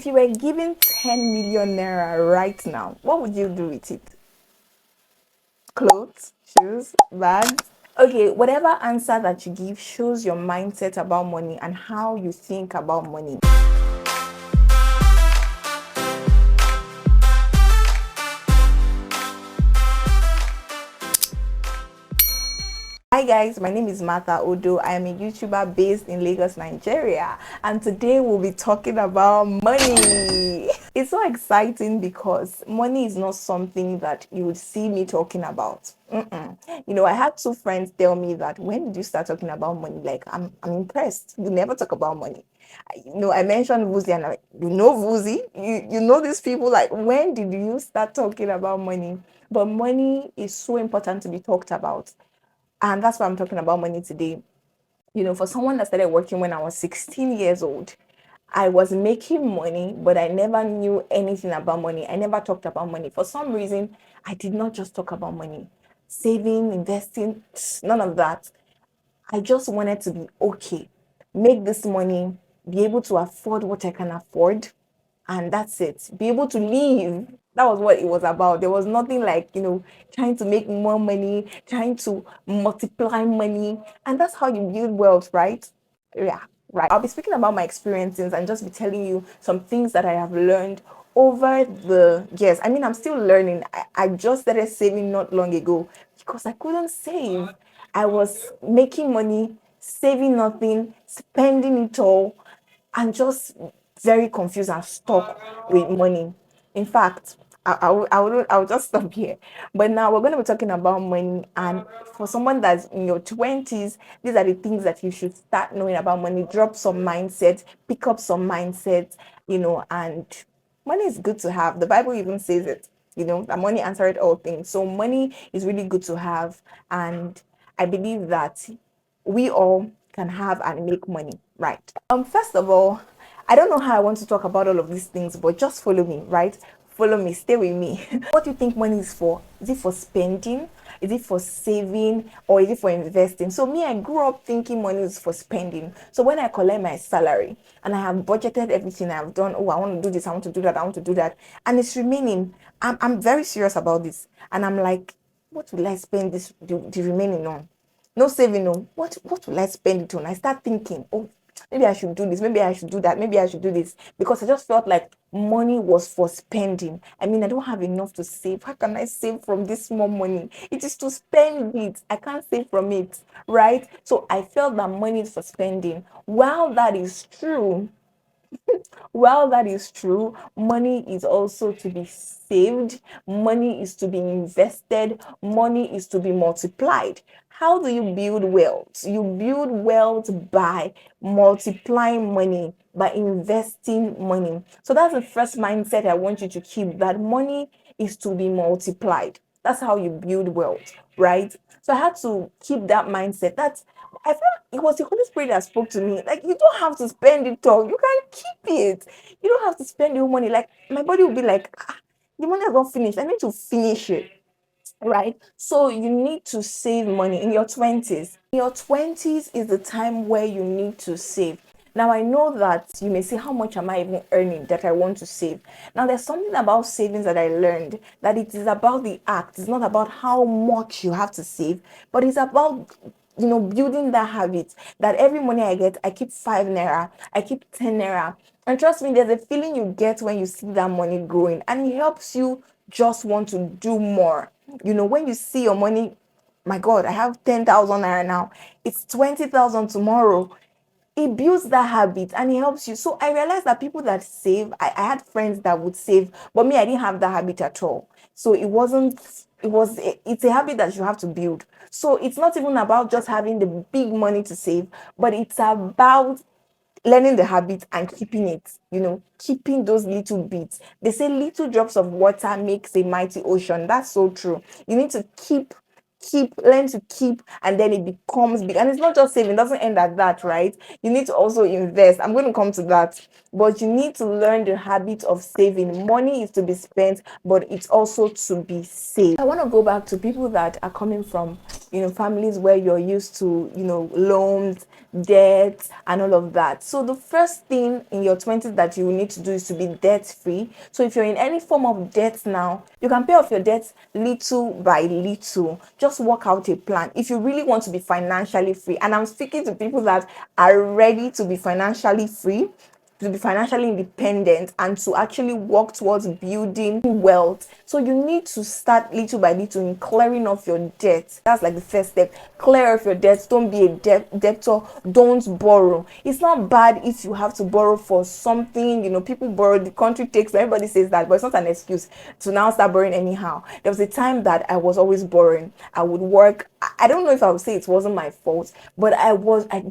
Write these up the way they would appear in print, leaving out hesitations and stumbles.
If you were given 10 million naira right now, what would you do with it? Clothes, shoes, bags? Okay, whatever answer that you give shows your mindset about money and how you think about money. Hi guys, my name is Martha Odo. I am a YouTuber based in Lagos, Nigeria, and today we'll be talking about money. It's so exciting because money is not something that you would see me talking about. I had two friends tell me that when did you start talking about money? Like, I'm impressed. You never talk about money. I mentioned Vuzi and you know Vuzi. You know these people. Like, when did you start talking about money? But money is so important to be talked about. And that's why I'm talking about money today. For someone that started working when I was 16 years old, I was making money, but I never knew anything about money. I never talked about money. For some reason, I did not just talk about money. Saving, investing, none of that. I just wanted to be okay, make this money, be able to afford what I can afford, and that's it. Be able to live. That was what it was about. There was nothing like, trying to make more money, trying to multiply money. And that's how you build wealth, right? Yeah, right. I'll be speaking about my experiences and just be telling you some things that I have learned over the years. I mean, I'm still learning. I just started saving not long ago because I couldn't save. I was making money, saving nothing, spending it all, and just very confused and stuck with money. In fact, I will just stop here. But now we're going to be talking about money. And for someone that's in your 20s, these are the things that you should start knowing about money. Drop some mindset, pick up some mindset, and money is good to have. The Bible even says it, that money answered all things. So money is really good to have. And I believe that we all can have and make money, right? First of all, I don't know how I want to talk about all of these things, but just follow me, right? Follow me, stay with me. What do you think money is for? Is it for spending? Is it for saving? Or is it for investing? So me, I grew up thinking money is for spending. So when I collect my salary and I have budgeted everything I've done, oh, I want to do this, I want to do that, I want to do that, and it's remaining, I'm very serious about this. And I'm like, what will I spend the remaining on? No saving, no. What will I spend it on? I start thinking, oh, maybe I should do this, maybe I should do that, maybe I should do this. Because I just felt like money was for spending. I mean, I don't have enough to save. How can I save from this small money? It is to spend it. I can't save from it, right? So I felt that money is for spending. While that is true, money is also to be saved, money is to be invested, money is to be multiplied. How do you build wealth? You build wealth by multiplying money, by investing money. So that's the first mindset I want you to keep, that money is to be multiplied. That's how you build wealth, right? So I had to keep that mindset. I felt it was the Holy Spirit that spoke to me. Like, you don't have to spend it all. You can keep it. You don't have to spend your money. Like, my body will be like, the money has not finished. I need to finish it. Right? So you need to save money in your 20s. Your 20s is the time where you need to save. Now, I know that you may say, how much am I even earning that I want to save? Now, there's something about savings that I learned, that it is about the act. It's not about how much you have to save, but it's about building that habit, that every money I get, I keep 5 naira, I keep 10 naira. And trust me, there's a feeling you get when you see that money growing, and it helps you just want to do more. When you see your money, my God, I have 10,000 naira now, it's 20,000 tomorrow. It builds that habit and it helps you. So I realized that people that save, I had friends that would save, but me, I didn't have that habit at all. So it's a habit that you have to build. So it's not even about just having the big money to save, but it's about learning the habit and keeping it, keeping those little bits. They say little drops of water makes a mighty ocean. That's so true. You need to learn to keep, and then it becomes big. And it's not just saving, it doesn't end at that, right? You need to also invest. I'm going to come to that, but you need to learn the habit of saving. Money is to be spent, but it's also to be saved. I want to go back to people that are coming from families where you're used to loans, debt and all of that. So the first thing in your 20s that you need to do is to be debt free. So if you're in any form of debt now, you can pay off your debts little by little. Just work out a plan if you really want to be financially free. And I'm speaking to people that are ready to be financially free, to be financially independent, and to actually work towards building wealth. So you need to start little by little in clearing off your debt. That's like the first step. Clear off your debts. Don't be a debtor. Don't borrow. It's not bad if you have to borrow for something. People borrow, the country takes, everybody says that, but it's not an excuse to now start borrowing anyhow. There was a time that I was always borrowing. I would work. I don't know if I would say it wasn't my fault, but I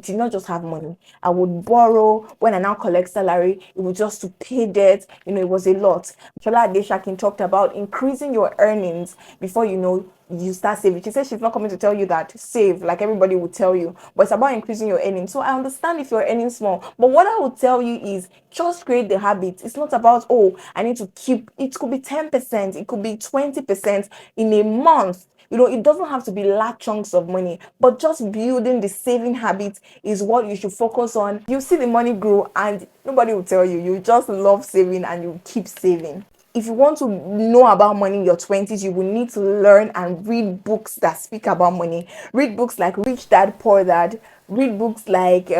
did not just have money. I would borrow. When I now collect salary, it was just to pay debt. It was a lot. Shola Adeshakin talked about increasing your earnings before you start saving. She said she's not coming to tell you that save like everybody would tell you, but it's about increasing your earnings. So I understand if you're earning small, but what I would tell you is just create the habit. It's not about, I need to keep, it could be 10%, it could be 20% in a month. It doesn't have to be large chunks of money, but just building the saving habit is what you should focus on. You see the money grow and nobody will tell you. You just love saving and you keep saving. If you want to know about money in your 20s, you will need to learn and read books that speak about money. Read books like Rich Dad, Poor Dad. Read books like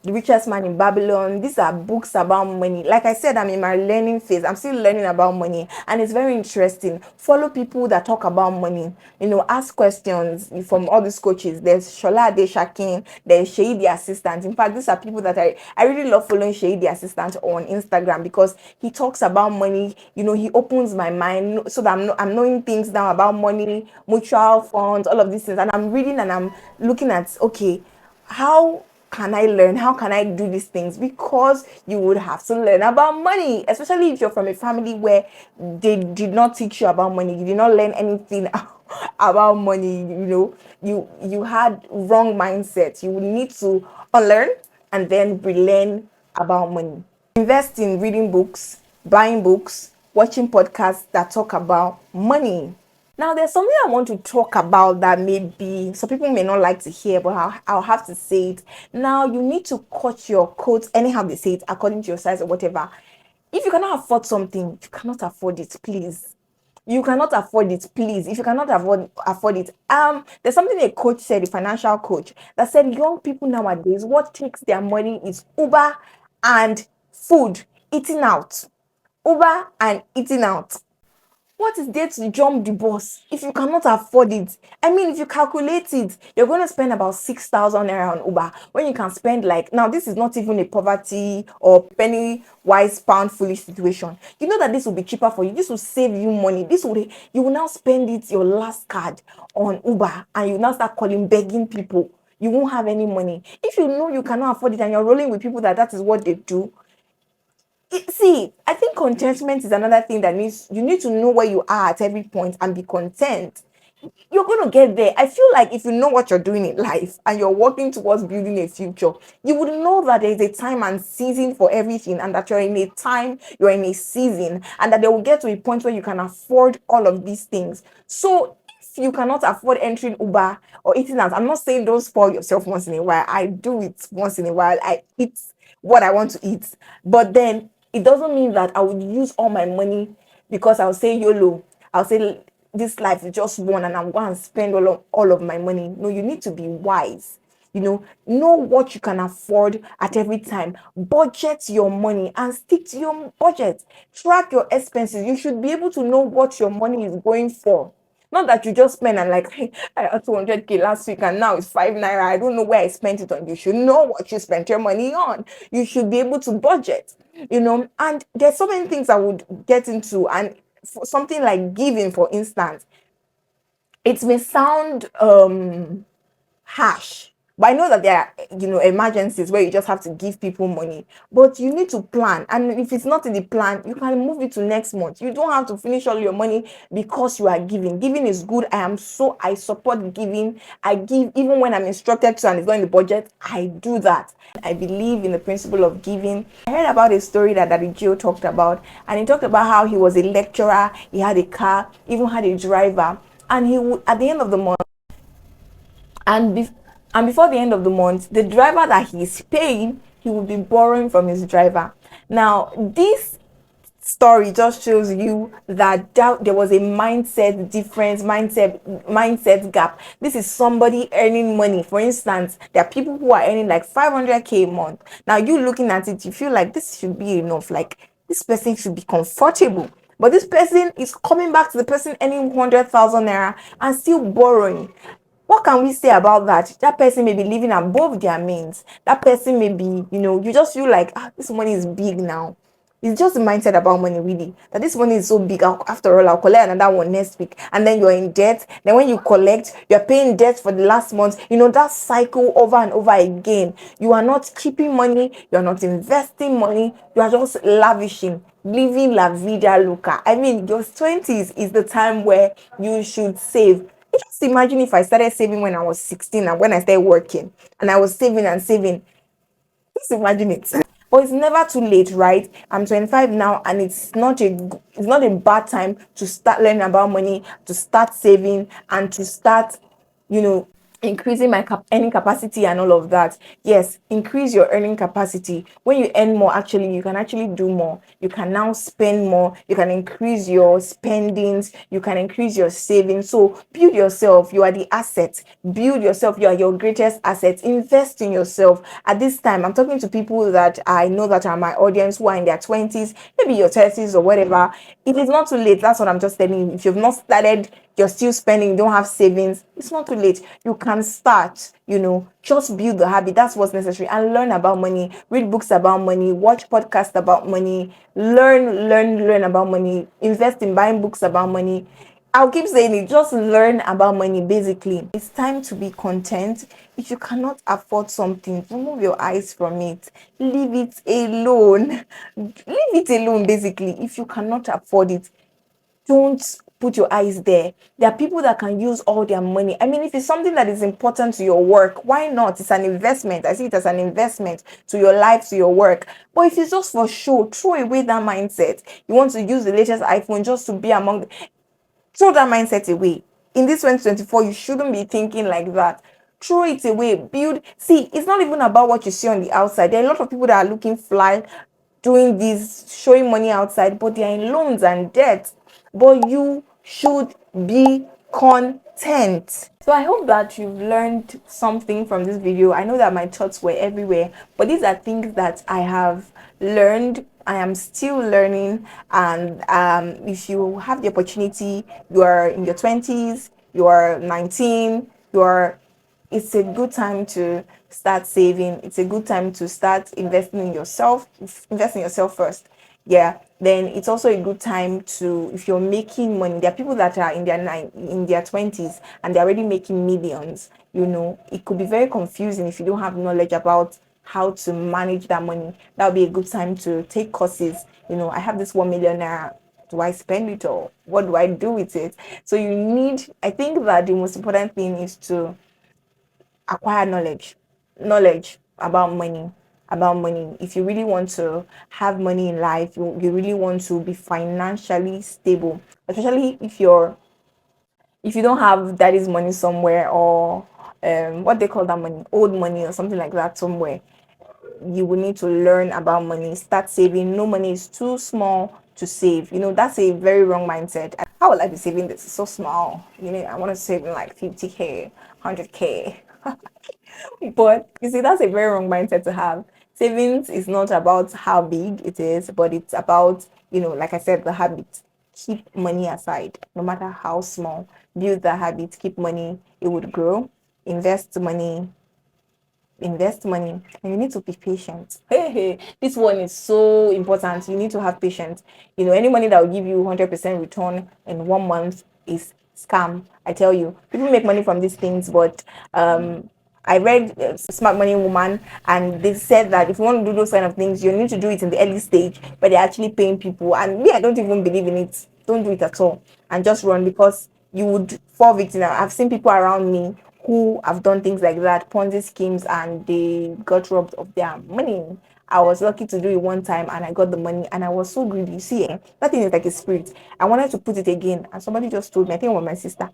The Richest Man in Babylon. These are books about money. Like I said, I'm in my learning phase. I'm still learning about money, and it's very interesting. Follow people that talk about money. Ask questions from all these coaches. There's Shola Adeshakin, there's Sheyi the Assistant. In fact, these are people that I really love following Sheyi the Assistant on Instagram because he talks about money. He opens my mind so that I'm knowing things now about money, mutual funds, all of these things. And I'm reading and I'm looking at, okay, how can I learn? How can I do these things? Because you would have to learn about money, especially if you're from a family where they did not teach you about money. You did not learn anything about money. You had wrong mindset. You would need to unlearn and then relearn about money. Invest in reading books, buying books, watching podcasts that talk about money. Now, there's something I want to talk about that maybe some people may not like to hear, but I'll have to say it. Now, you need to cut your coat anyhow they say it, according to your size or whatever. If you cannot afford something, you cannot afford it, please. You cannot afford it, please. If you cannot afford it, there's something a coach said, a financial coach, that said young people nowadays, what takes their money is Uber and food, eating out. Uber and eating out. What is there to jump the bus if you cannot afford it? I mean, if you calculate it, you're going to spend about 6,000 naira on Uber when you can spend now this is not even a poverty or penny wise pound foolish situation. You know that this will be cheaper for you. This will save you money. You will now spend it your last card on Uber and you now start begging people. You won't have any money. If you know you cannot afford it and you're rolling with people that is what they do, see, I think contentment is another thing that you need to know where you are at every point and be content. You're going to get there. I feel like if you know what you're doing in life and you're working towards building a future, you would know that there is a time and season for everything, and that you're in a season, and that they will get to a point where you can afford all of these things. So if you cannot afford entering Uber or eating out, I'm not saying don't spoil yourself once in a while. I do it once in a while. I eat what I want to eat. But then it doesn't mean that I would use all my money because I'll say YOLO. I'll say this life is just one and I'm going to spend all of my money. No, you need to be wise. Know what you can afford at every time. Budget your money and stick to your budget. Track your expenses. You should be able to know what your money is going for. Not that you just spend and hey, I had 200k last week and now it's 5 naira. I don't know where I spent it on. You should know what you spent your money on. You should be able to budget, and there's so many things I would get into. And for something like giving, for instance, it may sound harsh, but I know that there are, emergencies where you just have to give people money. But you need to plan. And if it's not in the plan, you can move it to next month. You don't have to finish all your money because you are giving. Giving is good. I support giving. I give even when I'm instructed to and it's not in the budget. I do that. I believe in the principle of giving. I heard about a story that Daddy Joe talked about. And he talked about how he was a lecturer. He had a car, even had a driver. And he would, at the end of the month, and And before the end of the month, the driver that he's paying, he will be borrowing from his driver. Now, this story just shows you that there was a mindset difference, mindset gap. This is somebody earning money. For instance, there are people who are earning like 500k a month. Now you looking at it, you feel like this should be enough, like this person should be comfortable, but this person is coming back to the person earning 100,000 naira and still borrowing. What can we say about that? That person may be living above their means. That person may be, you just feel like, this money is big now. It's just the mindset about money, really. That this money is so big. After all, I'll collect another one next week. And then you're in debt. Then when you collect, you're paying debt for the last month. That cycle over and over again. You are not keeping money. You're not investing money. You are just lavishing, living la vida loca. I mean, your 20s is the time where you should save. Just imagine if I started saving when I was 16 and when I started working and I was saving and saving. Just imagine it. But it's never too late, right? I'm 25 now, and it's not a bad time to start learning about money, to start saving, and to start, you know, increasing my earning capacity and all of that. Yes, increase your earning capacity. When you earn more, actually, you can actually do more. You can now spend more. You can increase your spendings. You can increase your savings. So build yourself. You are the asset. Build yourself. You are your greatest asset. Invest in yourself. At this time, I'm talking to people that I know that are my audience who are in their 20s, maybe your 30s or whatever. It is not too late. That's what I'm just telling you. If you've not started, you're still spending, you don't have savings, it's not too late. You can start, just build the habit. That's what's necessary. And learn about money, read books about money, watch podcasts about money, learn about money, invest in buying books about money. I'll keep saying it, just learn about money basically. It's time to be content. If you cannot afford something, remove your eyes from it. Leave it alone. Leave it alone basically. If you cannot afford it, don't put your eyes there. There are people that can use all their money. I mean, if it's something that is important to your work, why not? It's an investment. I see it as an investment to your life, to your work. But if it's just for show, throw away that mindset. You want to use the latest iPhone just to be among throw that mindset away. In this 2024, you shouldn't be thinking like that. Throw it away. See, it's not even about what you see on the outside. There are a lot of people that are looking fly, doing this, showing money outside, but they are in loans and debt. But you should be content. So I hope that you've learned something from this video. I know that my thoughts were everywhere, but these are things that I have learned. I am still learning. And if you have the opportunity, you are in your 20s, you are 19, it's a good time to start saving. It's a good time to start investing in yourself. Invest in yourself first. Yeah. Then it's also a good time to, if you're making money, there are people that are in their 20s and they're already making millions. It could be very confusing if you don't have knowledge about how to manage that money. That would be a good time to take courses. I have this 1 million naira. Do I spend it, or what do I do with it? So I think that the most important thing is to acquire knowledge about money. If you really want to have money in life, you really want to be financially stable, especially if you don't have daddy's money somewhere, or what they call that money, old money or something like that somewhere. You will need to learn about money, start saving. No money is too small to save. That's a very wrong mindset. How will I be saving this? It's so small. I want to save in like 50k, 100k. But you see, that's a very wrong mindset to have. Savings is not about how big it is, but it's about, like I said, the habit. Keep money aside, no matter how small. Build the habit, keep money, it would grow. Invest money, and you need to be patient. Hey, this one is so important. You need to have patience. Any money that will give you 100% return in 1 month is scam. I tell you, people make money from these things, but I read Smart Money Woman, and they said that if you want to do those kind of things, you need to do it in the early stage, but they're actually paying people. And me, I don't even believe in it. Don't do it at all, and just run, because you would fall victim. I've seen people around me who have done things like that, Ponzi schemes, and they got robbed of their money. I was lucky to do it one time and I got the money, and I was so greedy. See, that thing is like a spirit. I wanted to put it again, and somebody just told me, I think it was my sister.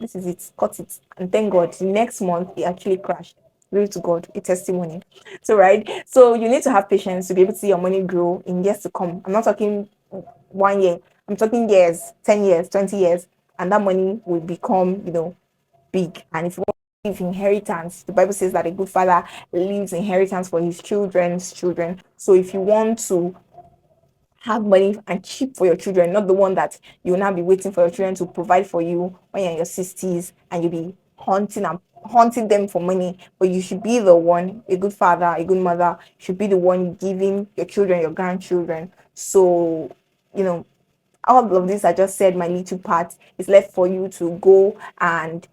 this is it, cut it. And thank God, the next month it actually crashed. Glory to God, a testimony. So, right, so you need to have patience to be able to see your money grow in years to come. I'm not talking 1 year, I'm talking years, 10 years, 20 years, and that money will become, big. And if you want to leave inheritance, the Bible says that a good father leaves inheritance for his children's children. So if you want to have money and cheap for your children, not the one that you will now be waiting for your children to provide for you when you're in your 60s and you'll be haunting them for money. But you should be the one, a good father, a good mother, should be the one giving your children, your grandchildren. So, you know, all of this I just said, my little part is left for you to go and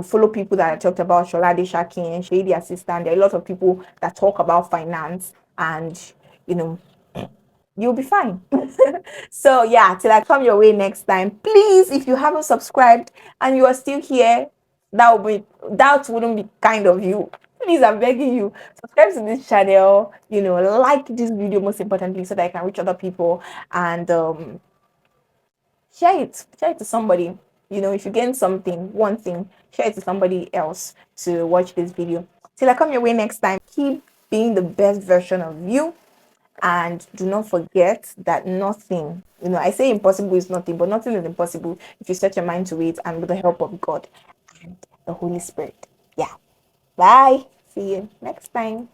follow people that I talked about, Sholade Shakin, Shady Assistant. There are a lot of people that talk about finance, and you know you'll be fine. So yeah, till I come your way next time, please, if you haven't subscribed and you are still here, that wouldn't be kind of you. Please, I'm begging you, subscribe to this channel, like this video most importantly, so that I can reach other people, and share it to somebody. If you gain something, one thing, share it to somebody else to watch this video. Till I come your way next time, keep being the best version of you. And do not forget that nothing, I say impossible is nothing, but nothing is impossible if you set your mind to it and with the help of God and the Holy Spirit. Yeah. Bye. See you next time.